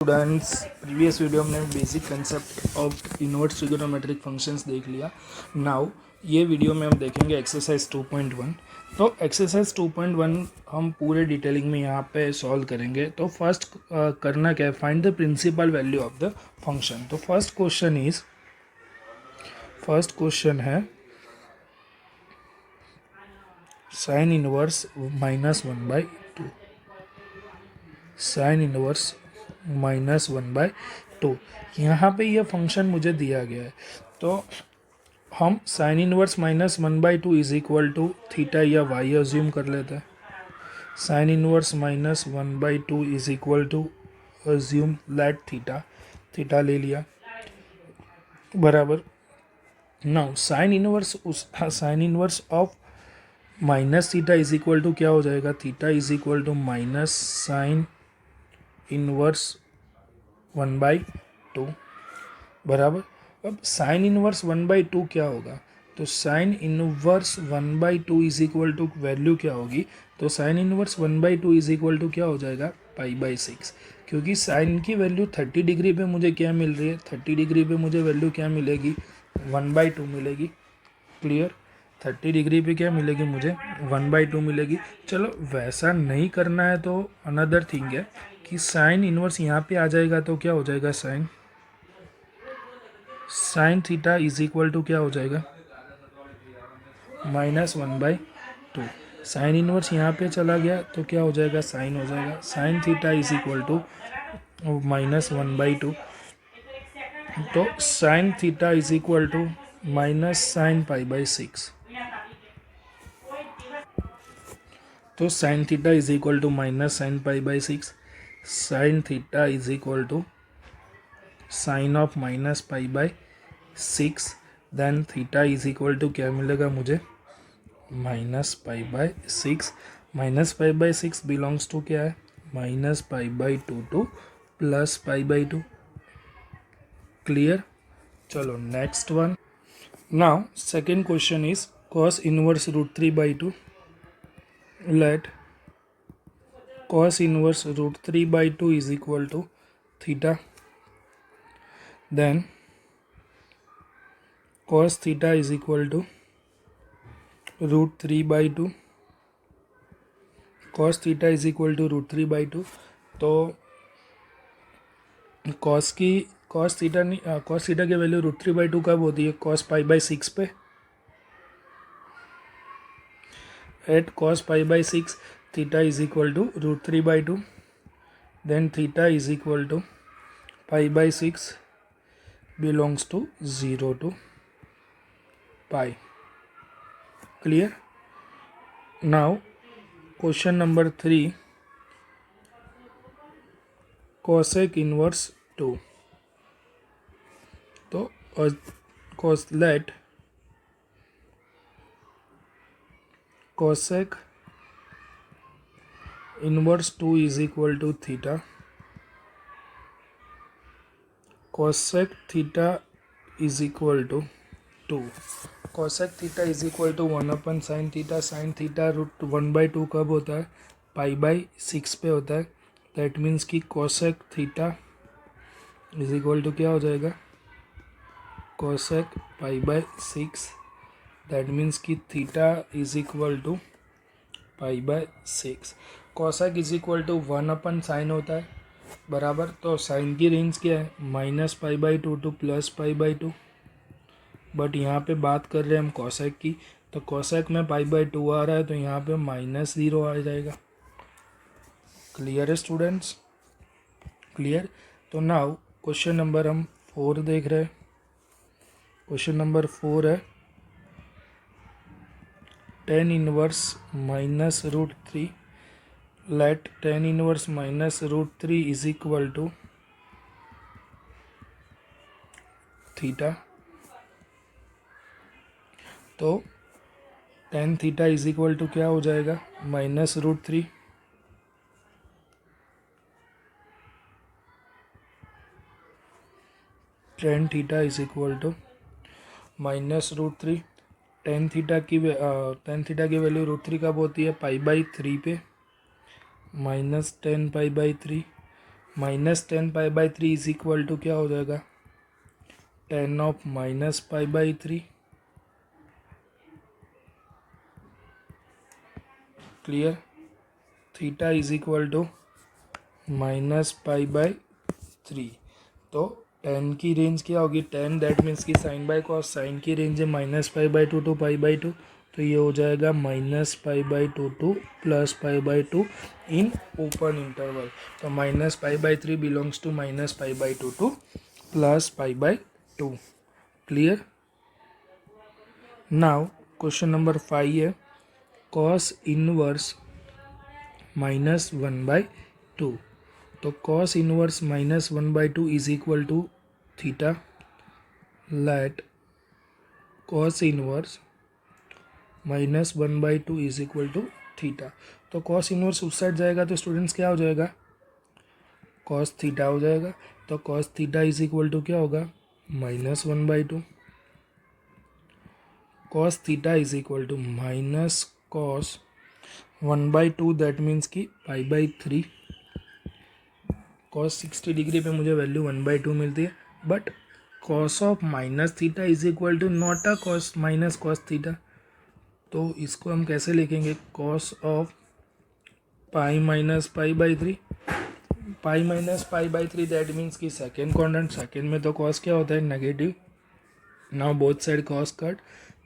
Students, previous video में basic concept of inverse trigonometric functions देख लिया। नाउ ये वीडियो में हम देखेंगे एक्सरसाइज 2.1। तो एक्सरसाइज 2.1 हम पूरे डिटेलिंग में यहाँ पे सॉल्व करेंगे। तो फर्स्ट करना क्या है, find the principal value of the function. तो फर्स्ट क्वेश्चन है साइन इनवर्स -1/2, साइन इनवर्स -1/2। यहाँ पे ये फंक्शन मुझे दिया गया है, तो हम sine inverse -1/2 is equal to theta या वाई अज्यूम कर लेते हैं। Sine inverse -1/2 is equal to assume let theta ले लिया बराबर। Now sine inverse of minus theta is equal to क्या हो जाएगा, theta is equal to minus sine inverse 1/2 बराबर। अब साइन इनवर्स 1/2 क्या होगा, तो sine inverse 1/2 is equal to value क्या होगी, तो sine inverse 1/2 is equal to क्या हो जाएगा, π/6। क्योंकि साइन की वैल्यू 30 डिग्री पे मुझे क्या मिल रही है, 30 डिग्री पे मुझे वैल्यू क्या मिलेगी, 1/2 मिलेगी। क्लियर, 30 डिग्री पे क्या मिलेगी मुझे, 1/2 मिलेगी। चलो वैसा नहीं करना है तो अनदर थिंग है कि साइन इनवर्स यहाँ पे आ जाएगा तो क्या हो जाएगा, sine theta is equal to क्या हो जाएगा, -1/2। साइन इनवर्स यहाँ पे चला गया तो क्या हो जाएगा, साइन हो जाएगा। Sine theta is equal to -1/2, तो sine theta is equal to minus sine π/6। तो sine theta is equal to minus sine π/6। Sine theta is equal to sine of minus π/6, then theta is equal to क्या मिलेगा मुझे, -π/6। -π/6 belongs to क्या है, -π/2 to +π/2। Clear. चलो next one. Now second question is cos inverse √3/2। Let cos inverse √3/2 is equal to theta, then cos theta is equal to √3/2। cos theta is equal to √3/2। तो cos theta की value √3/2 कब होती है, cos π/6 पे। At cos π/6 theta is equal to √3/2, then theta is equal to π/6 belongs to 0 to π। Clear? Now question number 3, cosec inverse 2। तो let cosec inverse 2 is equal to theta, cosec theta is equal to 2। cosec theta is equal to 1/sin theta। sin theta √1/2 कब होता है, π/6 पे होता है। That means कि cosec theta is equal to क्या हो जाएगा, cosec π/6। दैट मीन्स कि theta is equal to π/6। cosec is equal to 1/sin होता है बराबर। तो साइन की रेंज क्या है, -π/2 टू +π/2। बट यहाँ पे बात कर रहे हैं हम कॉसेक की, तो कॉसेक में π/2 आ रहा है तो यहाँ पे -0 आ जाएगा। क्लियर है स्टूडेंट्स, क्लियर। तो नाउ क्वेश्चन नंबर हम 4 देख रहे हैं। क्वेश्चन नंबर 4 है tan inverse -√3। Let tan inverse -√3 is equal to theta. तो tan theta is equal to क्या हो जाएगा, -√3। tan theta is equal to -√3। tan theta की वैल्यू √3 कब होती है, π/3 पे, -10 π/3। -10 पाई/3 इज इक्वल टू क्या हो जाएगा, tan ऑफ -पाई/3। Clear. Theta is equal to -पाई/3। तो tan की रेंज क्या होगी, tan दैट मीन्स की साइन बाय कॉस, साइन की रेंज है -पाई/2 टू पाई/2, तो ये हो जाएगा -पाई/2 टू +पाई/2 इन ओपन इंटरवल। तो -पाई/3 belongs to -पाई/2 to +पाई/2। Clear. Now question number 5 है कॉस इनवर्स -1/2। तो cos inverse -1/2 is equal to theta. Let cos inverse -1/2 is equal to theta. तो कॉस इनवर्स उस साइड जाएगा तो स्टूडेंट्स क्या हो जाएगा, कॉस थीटा हो जाएगा। तो cos theta is equal to क्या होगा, -1/2। Cos theta is equal to minus cos 1/2, that means की पाई/3। कॉस 60 डिग्री पे मुझे वैल्यू 1/2 मिलती है, but cos of minus theta is equal to not a cos minus cos theta. तो इसको हम कैसे लिखेंगे, कॉस ऑफ पाई माइनस पाई/3। पाई-पाई/3 दैट मीन्स की सेकेंड क्वाड्रेंट, सेकेंड में तो कॉस क्या होता है, negative. Now both side cos cut,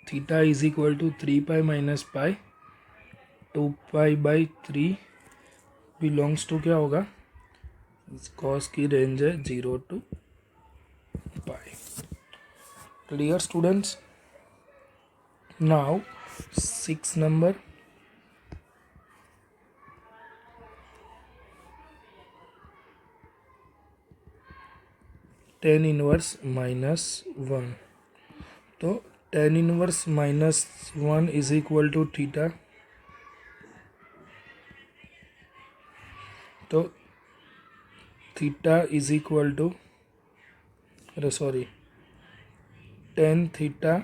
theta is equal to 3 pi - pi 2 पाई/3 बिलोंग्स टू क्या होगा, कॉस की रेंज है 0 to pi. Clear students. Now 6 number, tan inverse -1। तो tan inverse -1 is equal to theta. तो theta is equal to, sorry, tan theta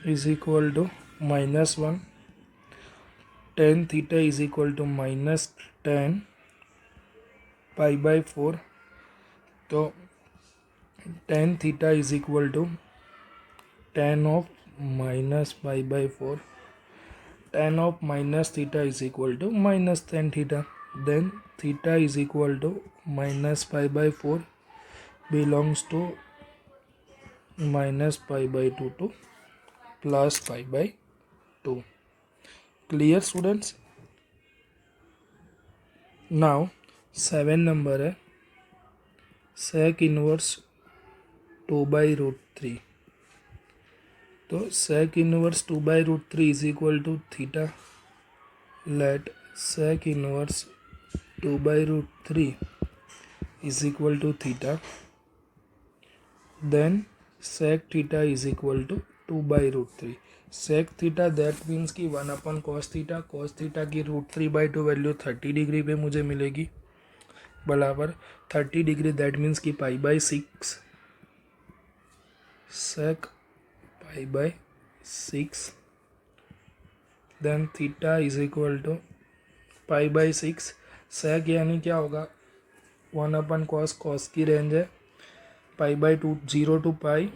is equal to -1, tan theta is equal to -10 pi. तो tan theta is equal to tan of -pi, tan of minus theta is equal to -tan theta. Then theta is equal to -pi belongs to -पाई/2 to +पाई/2। Clear students. Now 7 number है sec inverse 2/√3। तो sec inverse 2/√3 is equal to theta. Let sec inverse 2/√3 is equal to theta. Then sec theta is equal to 2/√3। Sec theta that means की 1/cos theta. cos theta की √3/2 value 30 degree पे मुझे मिलेगी, बराबर 30 degree that means की pi, sec pi. Then theta is equal to pi. Sec यानी क्या होगा, 1/cos, cos की रेंज है पाई/2, 0 to पाई।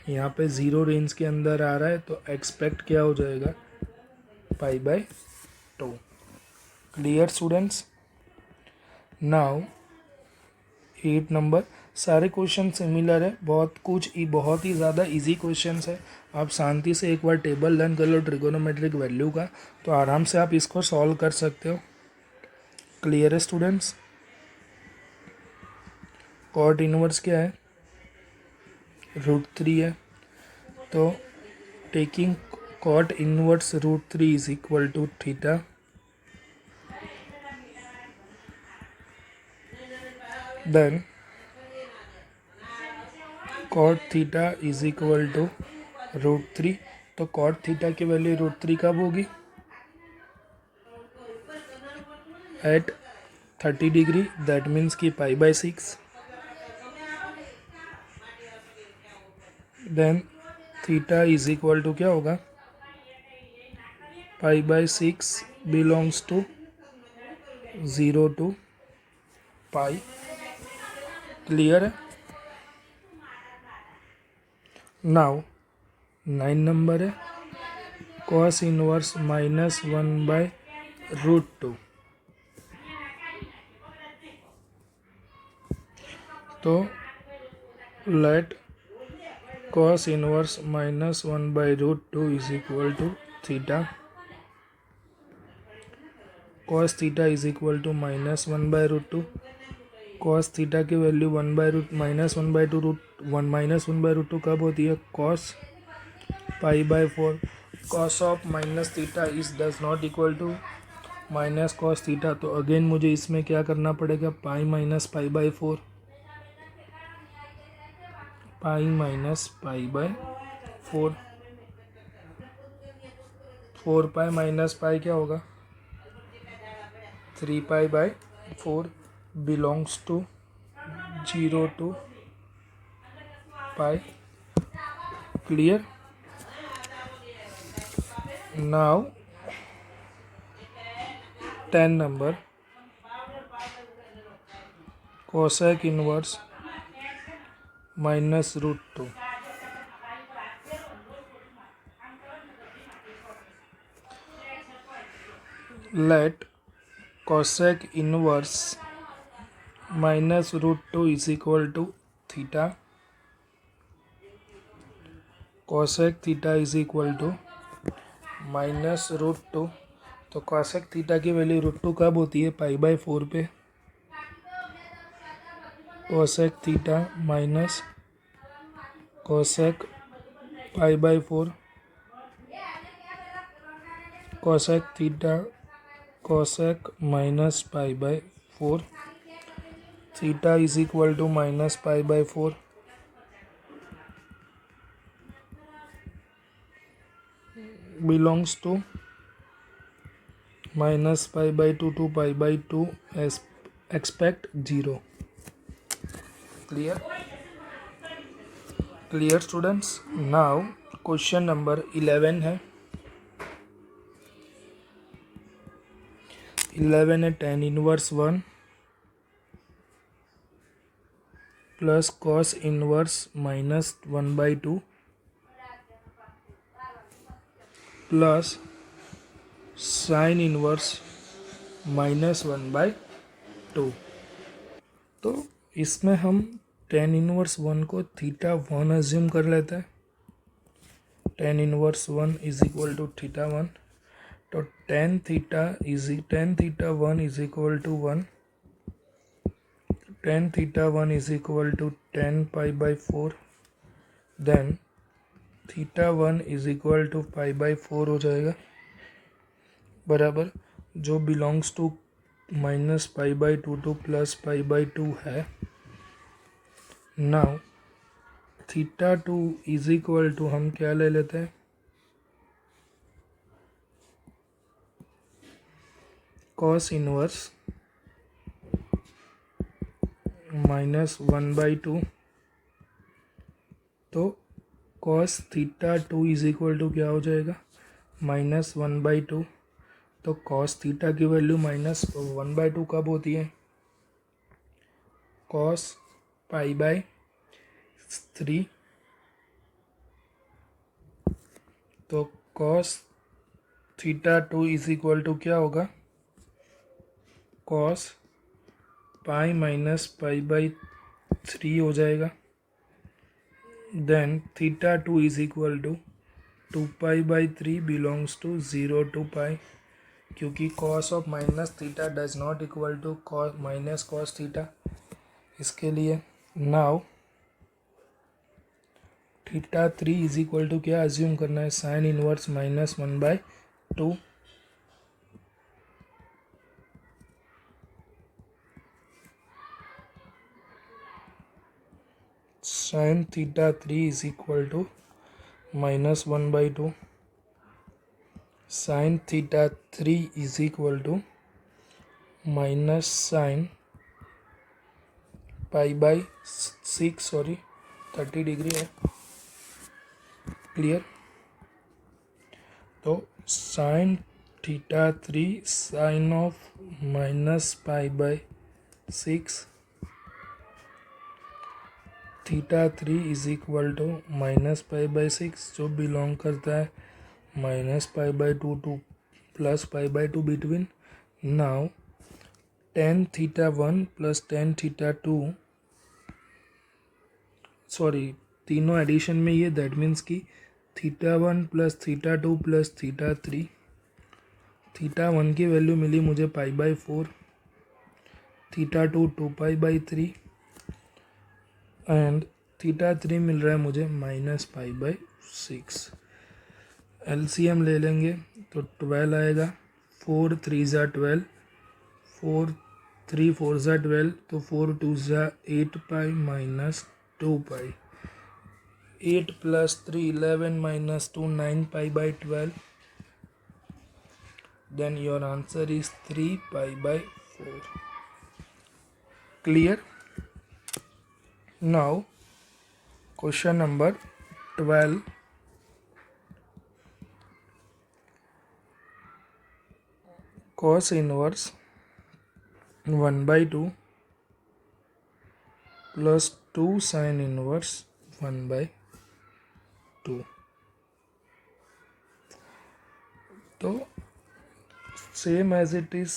यहाँ पे 0 रेंज के अंदर आ रहा है तो एक्सपेक्ट क्या हो जाएगा, pi. Clear students. Now 8 number, सारे क्वेश्चन सिमिलर है, बहुत ही ज़्यादा इजी क्वेश्चंस है। आप शांति से एक बार टेबल लर्न कर लो ट्रिगोनोमेट्रिक वैल्यू का, तो आराम से आप इसको सॉल्व कर सकते हो। क्लियर है स्टूडेंट्स। कॉट इनवर्स क्या है, √3 है। तो taking cot inverse √3 is equal to theta. Then cot theta is equal to √3। तो कॉट थीटा की वैल्यू √3 कब होगी, एट 30 डिग्री, दैट मीन्स की pi. Then theta is equal to क्या होगा, pi belongs to 0 to pi. Clear है? Now 9 number है cos inverse -1/√2। तो let cos inverse -1/√2 is equal to theta. Cos theta is equal to -1/√2. Cos theta की value -1/2 कब होती है? cos π/4. cos of minus theta is does not equal to minus cos theta. तो again मुझे इसमें क्या करना पड़ेगा? Pi minus π/4, pi minus π/4। 4π minus pi क्या होगा? 3π/4 belongs to 0 to pi. Clear? Now 10 number cosec inverse -√2। Let cosec inverse -√2 is equal to theta. cosec theta is equal to -√2। तो cosec theta की वैल्यू √2 कब होती है? π/4 पे। cosec theta minus cosec π/4, cosec theta cosec minus π/4, theta is equal to minus π/4, belongs to -π/2 to π/2 except 0। Clear? Clear students? Now question number 11 है। 11 है tan inverse 1 plus cos inverse -1/2 plus sine inverse -1/2। तो इसमें हम tan inverse 1 को theta 1 assume कर लेते हैं। tan inverse 1 is equal to theta 1। तो tan theta 1 is equal to 1। tan theta 1 is equal to 10 π/4। Then theta 1 is equal to π/4 हो जाएगा, बराबर जो बिलोंग्स टू -π/2 टू +π/2 है। Now theta 2 is equal to हम क्या ले लेते हैं? Cos inverse -1/2। तो cos theta 2 is equal to क्या हो जाएगा? -1/2। तो कॉस थीटा की वैल्यू -1/2 कब होती है? कॉस π/3। तो cos theta 2 is equal to क्या होगा? कॉस पाई माइनस π/3 हो जाएगा। Then theta 2 is equal to 2π/3 belongs to 0 to pi, क्योंकि cos of minus theta does not equal to minus cos theta. इसके लिए now theta 3 is equal to क्या assume करना है? Sine inverse -1/2। Sine theta 3 is equal to -1/2। Sine theta 3 is equal to minus sine π/6, sorry 30 degree है। Clear? तो sine theta 3 sine of -π/6 6 theta 3 is equal to minus pi by 6 जो belong करता है minus pi by 2 to plus pi by 2 between. Now tan theta 1 plus tan theta 2 sorry तीनों addition में ये that means कि theta 1 plus theta 2 plus theta 3. Theta 1 की value मिली मुझे pi by 4, theta 2 2 pi by 3 and theta 3 मिल रहा है मुझे माइनस पाई बाई 6. एलसीएम ले लेंगे तो 12 आएगा. 4 3 ज़ा 12, 4 3 4 ज़ा 12 तो 4 2 ज़ा 8 pi minus 2 pi. 8 plus 3 11 minus 2 9 pi by 12. Then your answer is 3 pi by 4. Clear? Now question number 12. Cos inverse 1 by 2 plus 2 sin inverse 1 by 2. तो same as it is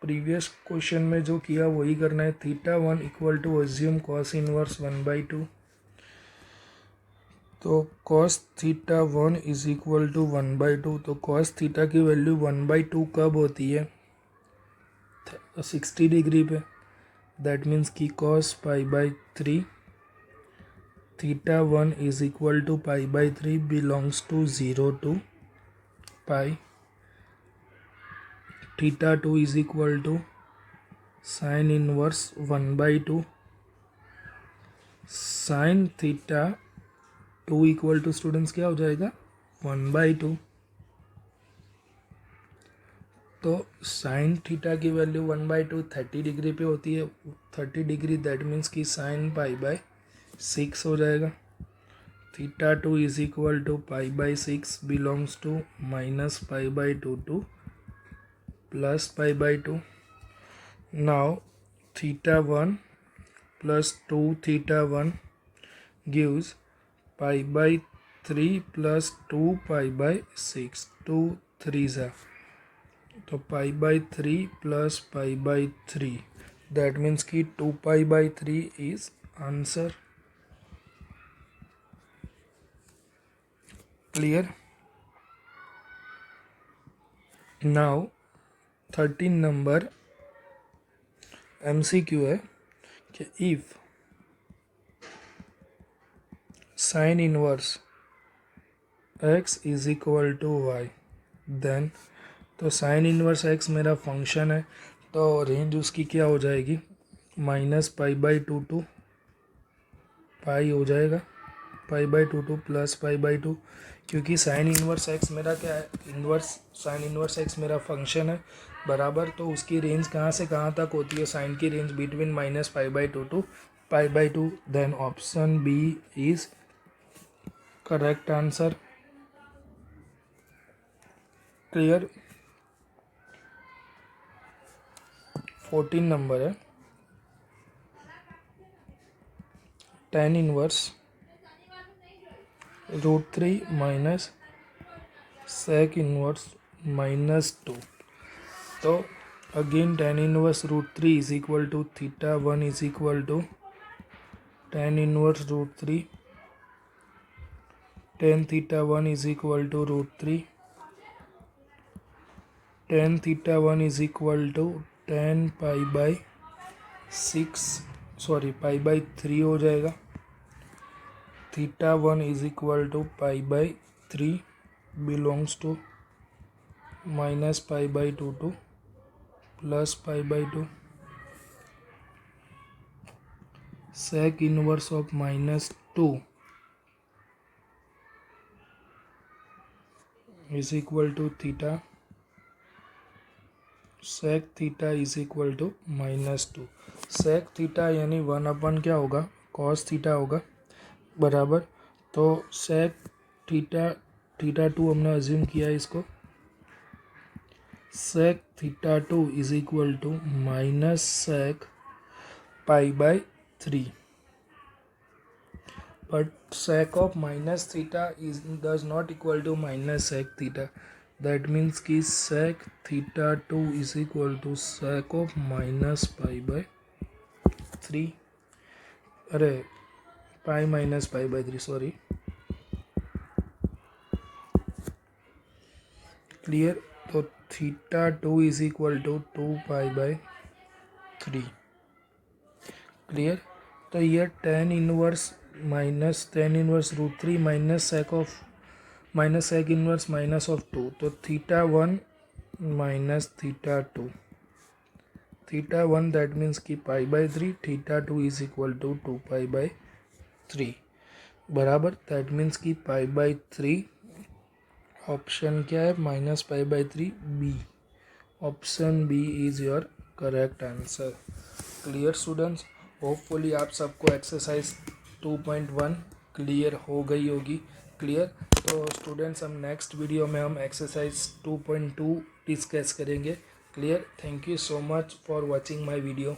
previous question में जो किया वही करना है. Theta 1 equal to assume cos inverse 1 by 2. तो cos theta 1 is equal to 1 by 2. तो cos theta की वैल्यू 1 बाई 2 कब होती है? 60 डिग्री पे. दैट मीन्स कि cos pi by 3 theta 1 is equal to pi by 3 belongs to 0 to pi. Theta 2 is equal to sine inverse 1 by 2. Sine theta 2 equal to students क्या हो जाएगा? 1 by 2. तो sine theta की value 1 by 2 30 degree पे होती है. 30 degree that means कि sine pi by 6 हो जाएगा. Theta 2 is equal to pi by 6 belongs to minus pi by 2 to plus pi by 2. Now theta 1 plus 2 theta 1 gives pi by 3 plus 2 pi by 6. 2 3s are. So pi by 3 plus pi by 3. That means कि 2 pi by 3 is answer. Clear? Now 13 number MCQ है कि if sine inverse x is equal to y then. तो sine inverse x मेरा function है तो range उसकी क्या हो जाएगी? Minus pi by 2 to pi हो जाएगा. Pi by 2 to plus pi by 2 क्योंकि साइन इनवर्स x मेरा क्या है? साइन इनवर्स x मेरा फंक्शन है बराबर. तो उसकी रेंज कहाँ से कहाँ तक होती है? साइन की range between minus pi by 2 to pi by 2. Then option B is correct answer. Clear? 14 number है tan inverse √3 minus sec inverse -2. तो again tan inverse √3 is equal to theta 1 is equal to tan inverse √3 tan theta 1 is equal to √3 tan theta 1 is equal to tan pi by 6 sorry pi by 3 हो जाएगा. Theta 1 is equal to pi by 3 belongs to minus pi by 2 to plus pi by 2. sec inverse of -2 is equal to theta. sec theta is equal to -2. sec theta यानी 1 क्या होगा? cos theta होगा बराबर. तो sec theta 2 हमने assume किया है इसको. sec theta 2 is equal to minus sec pi by 3, but sec of minus theta is does not equal to minus sec theta. That means कि sec theta 2 is equal to sec of minus pi by 3, अरे pi minus pi by 3, sorry. Clear? तो theta 2 is equal to 2 pi by 3. Clear? तो ये tan inverse minus tan inverse √3 minus sec inverse minus of 2, तो theta 1 minus theta 2, theta 1 that means कि pi by 3, theta 2 is equal to 2 pi by 3 बराबर. That means कि pi by 3 option क्या है, minus pi by 3 B. Option B is your correct answer. Clear students? Hopefully आप सबको exercise 2.1 clear हो गई होगी. क्लियर? तो स्टूडेंट्स हम नेक्स्ट वीडियो में हम एक्सरसाइज 2.2 डिस्कस करेंगे. Clear? Thank you so much for watching my video.